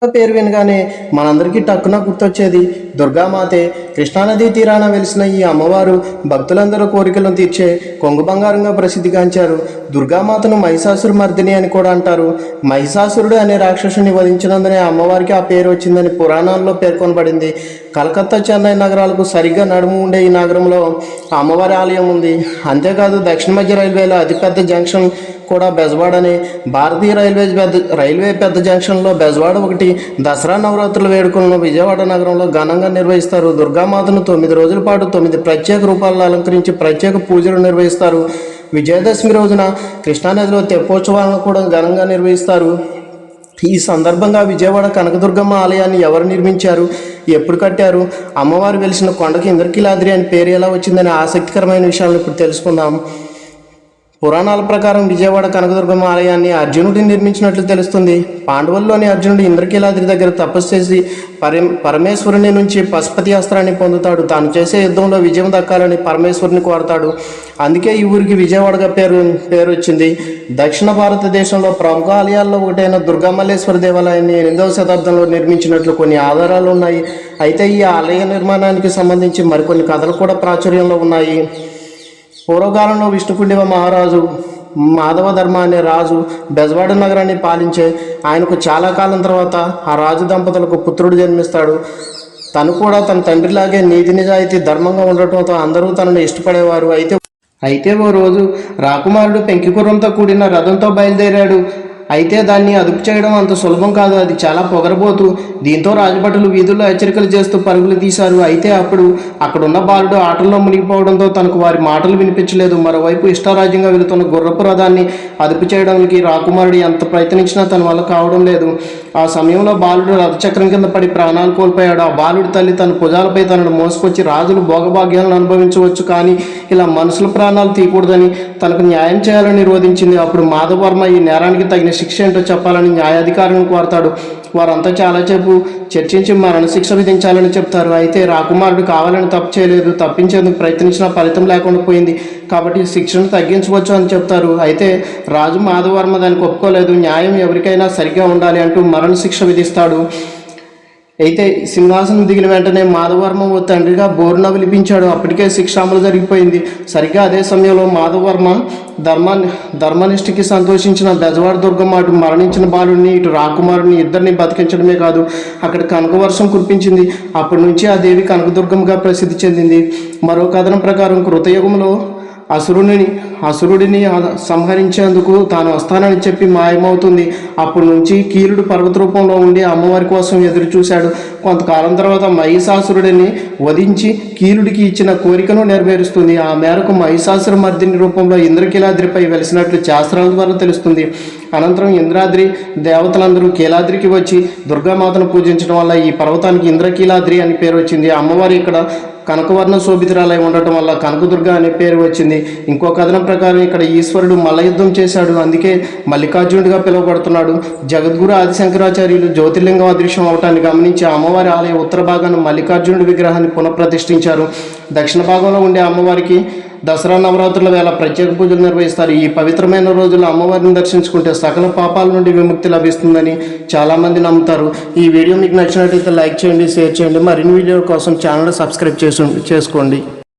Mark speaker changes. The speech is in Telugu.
Speaker 1: పేరు వినగానే మనందరికీ టక్కున గుర్తొచ్చేది దుర్గామాతే. కృష్ణానదీ తీరాన వెలిసిన ఈ అమ్మవారు భక్తులందరూ కోరికలను తీర్చే కొంగు బంగారంగా ప్రసిద్ధిగాంచారు. దుర్గామాతను మహిషాసుర మర్దిని అని కూడా అంటారు. మహిషాసురుడు అనే రాక్షసుని వధించినందునే అమ్మవారికి ఆ పేరు వచ్చిందని పురాణాల్లో పేర్కొనబడింది. కలకత్తా, చెన్నై నగరాలకు సరిగ్గా నడుము ఉండే ఈ నగరంలో అమ్మవారి ఆలయం ఉంది. అంతేకాదు దక్షిణ మధ్య రైల్వేలో అతిపెద్ద జంక్షన్ కూడా బెజవాడ అని. భారతీయ రైల్వే పెద్ద జంక్షన్లో బెజవాడ ఒకటి. దసరా నవరాత్రుల వేడుకలను విజయవాడ నగరంలో ఘనంగా నిర్వహిస్తారు. దుర్గామాతను 9 రోజుల పాటు 9 ప్రత్యేక రూపాలను అలంకరించి ప్రత్యేక పూజలు నిర్వహిస్తారు. విజయదశమి రోజున కృష్ణానదిలో తెప్పోత్సవాలను కూడా ఘనంగా నిర్వహిస్తారు. ఈ సందర్భంగా విజయవాడ కనకదుర్గమ్మ ఆలయాన్ని ఎవరు నిర్మించారు, ఎప్పుడు కట్టారు, అమ్మవారు వెలిసిన కొండకి ఇంద్రకీలాద్రి అని పేరు ఎలా వచ్చిందనే ఆసక్తికరమైన విషయాలను ఇప్పుడు తెలుసుకుందాం. పురాణాల ప్రకారం విజయవాడ కనకదుర్గమ్మ ఆలయాన్ని అర్జునుడు నిర్మించినట్లు తెలుస్తుంది. పాండవుల్లోని అర్జునుడు ఇంద్రకీలాద్రి దగ్గర తపస్సు చేసి పరమేశ్వరుని నుంచి పశుపతి అస్త్రాన్ని పొందుతాడు. తాను చేసే యుద్ధంలో విజయం దక్కాలని పరమేశ్వరుని కోరతాడు. అందుకే ఈ ఊరికి విజయవాడగా పేరు వచ్చింది. దక్షిణ భారతదేశంలో ప్రముఖ ఆలయాల్లో ఒకటైన దుర్గామల్లేశ్వర దేవాలయాన్ని 8వ శతాబ్దంలో నిర్మించినట్లు కొన్ని ఆధారాలు ఉన్నాయి. అయితే ఈ ఆలయ నిర్మాణానికి సంబంధించి మరికొన్ని కథలు కూడా ప్రాచుర్యంలో ఉన్నాయి. పూర్వకాలంలో విష్ణుకుండివ మహారాజు మాధవధర్మ అనే రాజు బెజవాడ నగరాన్ని పాలించే ఆయనకు చాలా కాలం తర్వాత ఆ రాజు దంపతులకు పుత్రుడు జన్మిస్తాడు. తను కూడా తన తండ్రిలాగే నీతి నిజాయితీ ధర్మంగా ఉండటంతో అందరూ తనను ఇష్టపడేవారు. అయితే ఓ రోజు రాకుమారుడు పెంకికుర్రంతో కూడిన రథంతో బయలుదేరాడు. అయితే దాన్ని అదుపు చేయడం అంత సులభం కాదు. అది చాలా పొగరబోతు. దీంతో రాజభటులు వీధుల్లో హెచ్చరికలు చేస్తూ పరుగులు తీశారు. అయితే అప్పుడు అక్కడున్న బాలుడు ఆటల్లో మునిగిపోవడంతో తనకు వారి మాటలు వినిపించలేదు. మరోవైపు ఇష్టారాజ్యంగా వెళుతున్న గుర్రపు రథాన్ని అదుపు చేయడానికి రాకుమారుడు ఎంత ప్రయత్నించినా తన వల్ల కావడం లేదు. ఆ సమయంలో బాలుడు రథచక్రం కింద పడి ప్రాణాలు కోల్పోయాడు. ఆ బాలుడి తల్లి తన భుజాలపై తనను మోసుకొచ్చి రాజులు భోగభాగ్యాలను అనుభవించవచ్చు, కానీ ఇలా మనుషుల ప్రాణాలు తీయకూడదని తనకు న్యాయం చేయాలని రోధించింది. అప్పుడు మాధవర్మ ఈ నేరానికి తగిన శిక్ష ఏంటో చెప్పాలని న్యాయాధికారులను కోరతాడు. వారంతా చాలాసేపు చర్చించి మరణశిక్ష విధించాలని చెప్తారు. అయితే రాకుమారుడు కావాలని తప్పు చేయలేదు. తప్పించేందుకు ప్రయత్నించినా ఫలితం లేకుండా పోయింది. కాబట్టి శిక్షను తగ్గించవచ్చు అని చెప్తారు. అయితే రాజు మాధవర్మ దానికి ఒప్పుకోలేదు. న్యాయం ఎవరికైనా సరిగ్గా ఉండాలి అంటూ మరణశిక్ష విధిస్తాడు. అయితే సింహాసనం దిగిన వెంటనే మాధవర్మ ఓ తండ్రిగా బోరున విలిపించాడు. అప్పటికే శిక్ష అమలు జరిగిపోయింది. సరిగ్గా అదే సమయంలో మాధవర్మ ధర్మనిష్ఠకి సంతోషించిన బెజవాడ దుర్గమ్మ అటు మరణించిన బాలుడిని ఇటు రాకుమారుని ఇద్దరిని బతికించడమే కాదు అక్కడ కనకవర్షం కురిపించింది. అప్పటి నుంచి ఆ దేవి కనకదుర్గమ్మగా ప్రసిద్ధి చెందింది. మరో కథనం ప్రకారం కృతయుగంలో అసురుడిని సంహరించేందుకు తాను వస్తానని చెప్పి మాయమవుతుంది. అప్పటి నుంచి కీలుడు పర్వత రూపంలో ఉండి అమ్మవారి కోసం ఎదురు చూశాడు. కొంతకాలం తర్వాత మహిషాసురుడిని వధించి కీలుడికి ఇచ్చిన కోరికను నెరవేరుస్తుంది. ఆ మేరకు మహిషాసుర మర్దిని రూపంలో ఇంద్రకీలాద్రిపై వెలిసినట్లు శాస్త్రాల ద్వారా తెలుస్తుంది. అనంతరం ఇంద్రాద్రి దేవతలందరూ కీలాద్రికి వచ్చి దుర్గామాతను పూజించడం వల్ల ఈ పర్వతానికి ఇంద్రకీలాద్రి అని పేరు వచ్చింది. అమ్మవారి ఇక్కడ కనకవర్ణ శోభితురాలై ఉండటం వల్ల కనకదుర్గ అనే పేరు వచ్చింది. ఇంకో కథనం ప్రకారం ఇక్కడ ఈశ్వరుడు మల్లయుద్ధం చేశాడు, అందుకే మల్లికార్జునుడిగా పిలువబడుతున్నాడు. జగద్గురు ఆదిశంకరాచార్యులు జ్యోతిర్లింగం అదృశ్యం అవటాన్ని గమనించి అమ్మవారి ఆలయ ఉత్తర భాగాన్ని మల్లికార్జునుడి విగ్రహాన్ని పునఃప్రతిష్ఠించారు. దక్షిణ భాగంలో ఉండే అమ్మవారికి దసరా నవరాత్రుల వేళ ప్రత్యేక పూజలు నిర్వహిస్తారు. ఈ పవిత్రమైన రోజుల్లో అమ్మవారిని దర్శించుకుంటే సకల పాపాల నుండి విముక్తి లభిస్తుందని చాలామంది నమ్ముతారు. ఈ వీడియో మీకు నచ్చినట్లయితే లైక్ చేయండి, షేర్ చేయండి. మరిన్ని వీడియోల కోసం ఛానల్ సబ్స్క్రైబ్ చేసుకోండి.